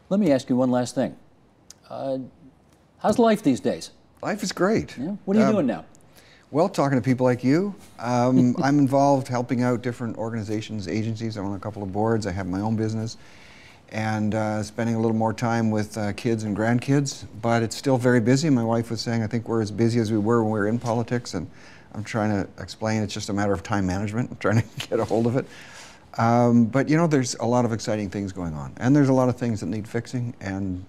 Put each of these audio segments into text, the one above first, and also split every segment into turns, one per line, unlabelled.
Let me ask you one last thing. How's life these days?
Life is great.
Yeah? What are you doing now?
Well, talking to people like you. I'm involved helping out different organizations, agencies. I'm on a couple of boards. I have my own business. And spending a little more time with kids and grandkids. But it's still very busy. My wife was saying, I think we're as busy as we were when we were in politics. And I'm trying to explain it's just a matter of time management. I'm trying to get a hold of it. But you know, there's a lot of exciting things going on. And there's a lot of things that need fixing. And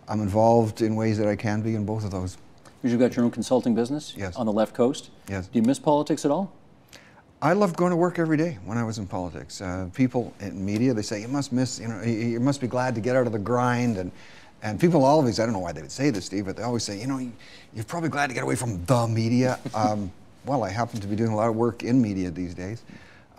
I'm involved in ways that I can be in both of those.
Because you've got your own consulting business.
Yes.
On the left coast.
Yes.
Do you miss politics at all?
I loved going to work every day when I was in politics. People in media, they say, you must miss, you know, you must be glad to get out of the grind. And people always, I don't know why they would say this, Steve, but they always say, you know, you're probably glad to get away from the media. Well, I happen to be doing a lot of work in media these days.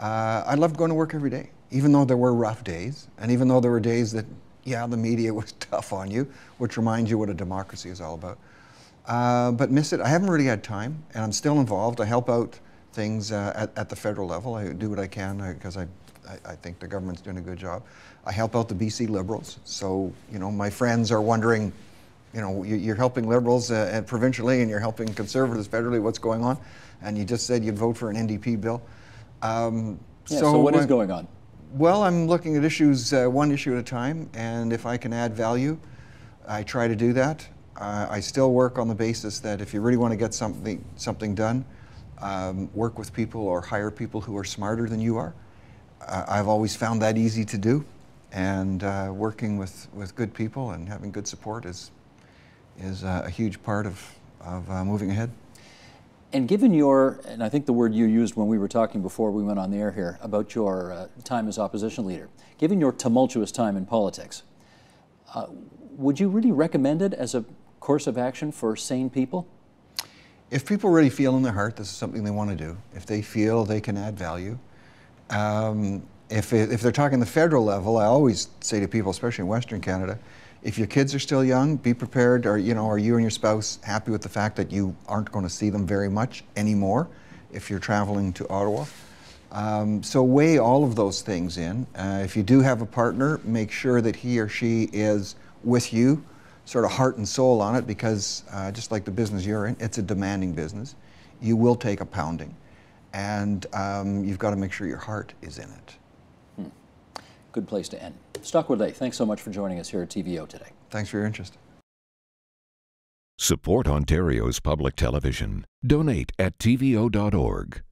I loved going to work every day, even though there were rough days, and even though there were days that, yeah, the media was tough on you, which reminds you what a democracy is all about. But miss it. I haven't really had time, and I'm still involved. I help out things at the federal level. I do what I can because I think the government's doing a good job. I help out the BC Liberals. So, you know, my friends are wondering, you know, you're helping Liberals provincially and you're helping Conservatives federally, what's going on? And you just said you'd vote for an NDP bill.
So what is going on?
Well, I'm looking at issues one issue at a time, and if I can add value, I try to do that. I still work on the basis that if you really want to get something done, work with people or hire people who are smarter than you are. I've always found that easy to do, and working with good people and having good support is a huge part of moving ahead.
And given your, and I think the word you used when we were talking before we went on the air here about your time as opposition leader, given your tumultuous time in politics, would you really recommend it as a course of action for sane people?
If people really feel in their heart this is something they want to do, if they feel they can add value, if they're talking the federal level, I always say to people, especially in Western Canada, if your kids are still young, be prepared, or you know, are you and your spouse happy with the fact that you aren't going to see them very much anymore if you're traveling to Ottawa? So weigh all of those things in. If you do have a partner, make sure that he or she is with you, sort of heart and soul on it, because just like the business you're in, it's a demanding business. You will take a pounding, and you've got to make sure your heart is in it.
Good place to end. Stockwell, thanks so much for joining us here at TVO today.
Thanks for your interest.
Support Ontario's public television. Donate at tvo.org.